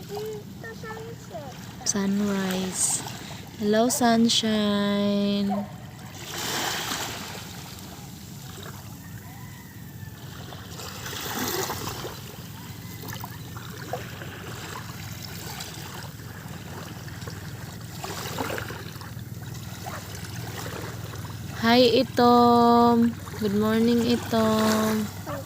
dito sunset. Sunrise. Hello, sunshine. Hi, Itom. Good morning, Itom. Good